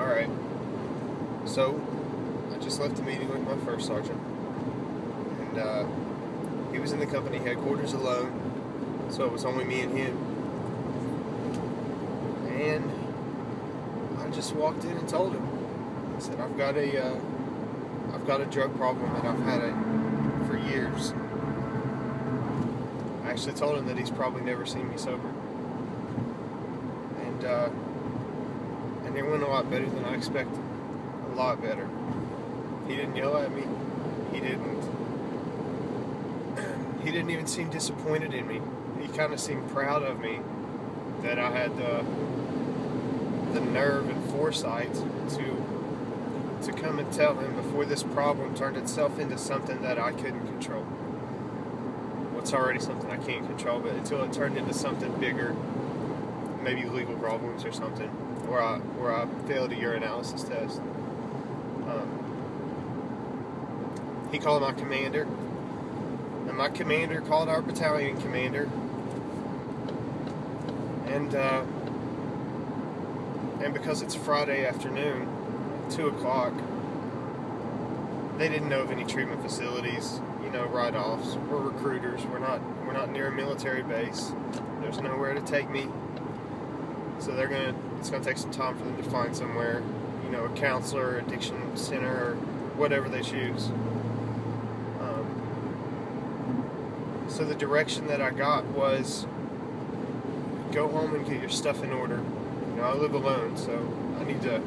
Alright, so I just left a meeting with my first sergeant, and he was in the company headquarters alone, so it was only me and him. And I just walked in and told him, I said, I've got a drug problem and I've had it for years. I actually told him that he's probably never seen me sober. And it went a lot better than I expected. A lot better. He didn't yell at me. He didn't even seem disappointed in me. He kind of seemed proud of me that I had the nerve and foresight to come and tell him before this problem turned itself into something that I couldn't control. What's already something I can't control, but until it turned into something bigger, maybe legal problems or something, where I failed a urinalysis test. He called my commander, and my commander called our battalion commander, and because it's Friday afternoon, 2 o'clock, they didn't know of any treatment facilities, write-offs. We're recruiters. We're not near a military base. There's nowhere to take me. So it's gonna take some time for them to find somewhere, a counselor, addiction center, or whatever they choose. So the direction that I got was, go home and get your stuff in order. I live alone, so I need to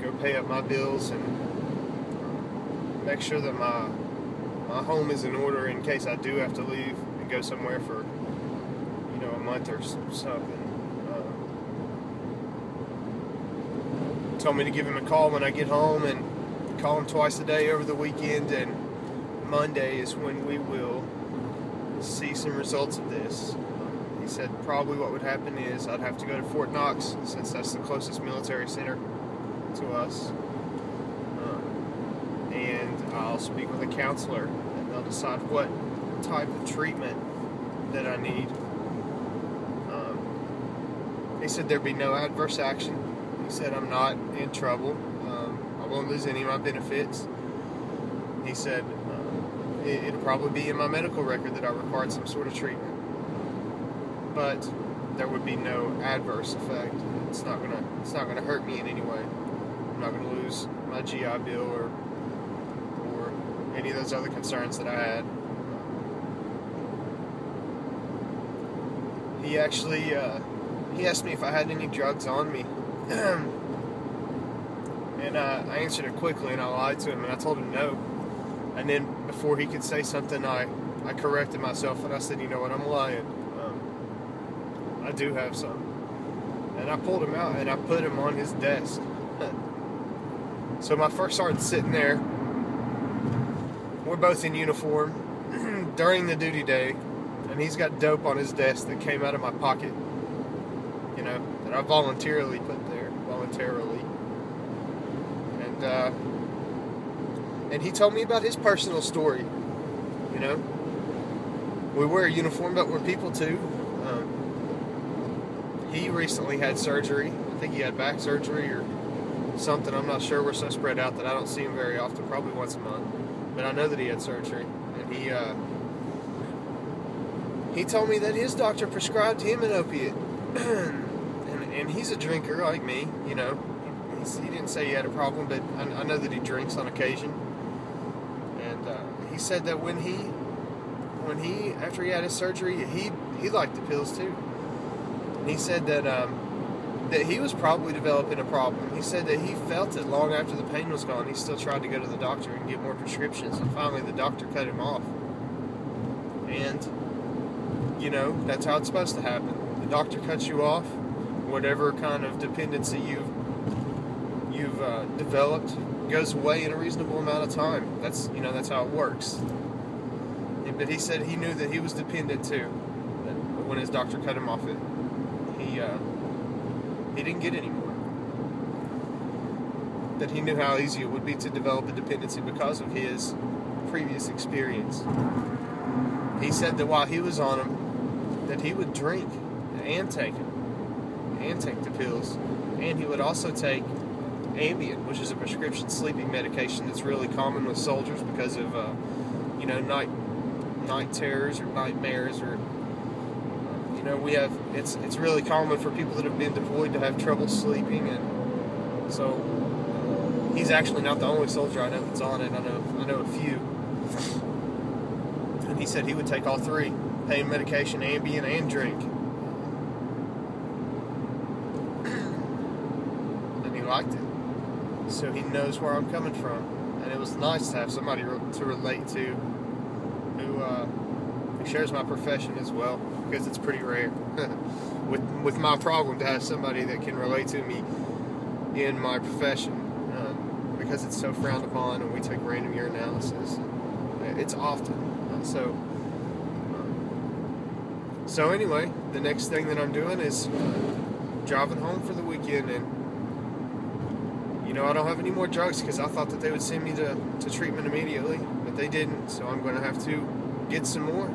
go pay up my bills and make sure that my home is in order in case I do have to leave and go somewhere for, a month or something. Told me to give him a call when I get home and call him twice a day over the weekend, and Monday is when we will see some results of this. He said probably what would happen is I'd have to go to Fort Knox, since that's the closest military center to us, and I'll speak with a counselor and they'll decide what type of treatment that I need. He said there'd be no adverse action. He said I'm not in trouble. I won't lose any of my benefits. He said it'll probably be in my medical record that I required some sort of treatment, but there would be no adverse effect. It's not gonna hurt me in any way. I'm not gonna lose my GI Bill or any of those other concerns that I had. He actually he asked me if I had any drugs on me. And I answered it quickly, and I lied to him, and I told him no. And then before he could say something, I corrected myself, and I said, you know what, I'm lying. I do have some. And I pulled him out, and I put him on his desk. So my first sergeant's sitting there. We're both in uniform during the duty day, and he's got dope on his desk that came out of my pocket, that I voluntarily put there, and he told me about his personal story. We wear a uniform, but we're people too. He recently had surgery. I think he had back surgery or something. I'm not sure. We're so spread out that I don't see him very often, probably once a month. But I know that he had surgery, and he told me that his doctor prescribed him an opiate, and he's a drinker like me. He didn't say he had a problem, but I know that he drinks on occasion. And he said that when he after he had his surgery, he liked the pills too. And he said that he was probably developing a problem. He said that he felt it long after the pain was gone. He still tried to go to the doctor and get more prescriptions, and finally the doctor cut him off. And, that's how it's supposed to happen. The doctor cuts you off. Whatever kind of dependency you've developed goes away in a reasonable amount of time. That's how it works. But he said he knew that he was dependent too. But when his doctor cut him off it, he didn't get any more. That he knew how easy it would be to develop a dependency because of his previous experience. He said that while he was on them, that he would drink and take them, and take the pills, and he would also take Ambien, which is a prescription sleeping medication that's really common with soldiers because of night terrors or nightmares, or we have it's really common for people that have been deployed to have trouble sleeping, and so he's actually not the only soldier I know that's on it. I know a few, and he said he would take all three: pain medication, Ambien, and drink. And he liked it, so he knows where I'm coming from, and it was nice to have somebody to relate to who shares my profession as well, because it's pretty rare with my problem to have somebody that can relate to me in my profession, because it's so frowned upon, and we take random urinalysis. It's often so anyway, the next thing that I'm doing is driving home for the weekend, and I don't have any more drugs because I thought that they would send me to treatment immediately, but they didn't, so I'm going to have to get some more,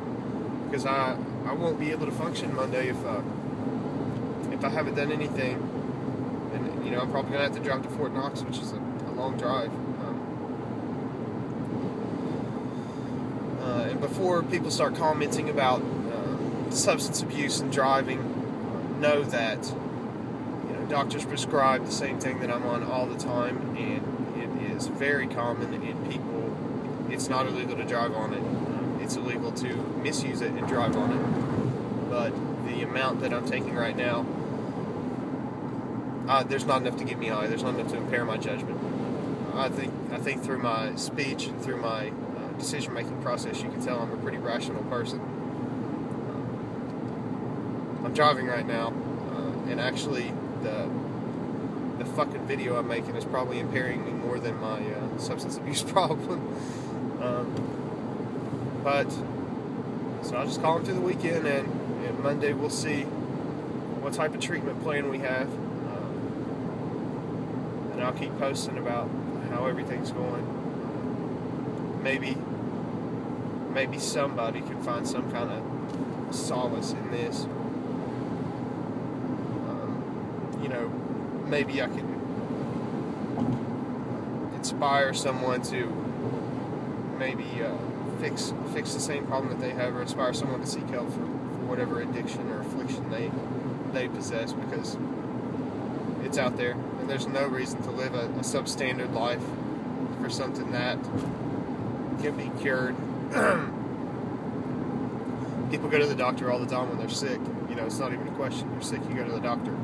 because I won't be able to function Monday if I haven't done anything. And I'm probably going to have to drive to Fort Knox, which is a long drive. And before people start commenting about substance abuse and driving, know that doctors prescribe the same thing that I'm on all the time, and it is very common in people. It's not illegal to drive on it. It's illegal to misuse it and drive on it. But the amount that I'm taking right now, there's not enough to get me high. There's not enough to impair my judgment. I think through my speech and through my decision-making process, you can tell I'm a pretty rational person. I'm driving right now, and actually the fucking video I'm making is probably impairing me more than my substance abuse problem. But so I'll just call him through the weekend, and Monday we'll see what type of treatment plan we have, and I'll keep posting about how everything's going. Maybe somebody can find some kind of solace in this. Maybe I can inspire someone to maybe fix the same problem that they have, or inspire someone to seek help for whatever addiction or affliction they possess, because it's out there, and there's no reason to live a substandard life for something that can be cured. People go to the doctor all the time when they're sick. It's not even a question. You're sick, you go to the doctor.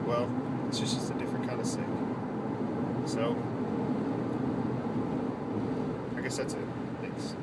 Well, it's just a different kind of sick. So, I guess that's it. Thanks.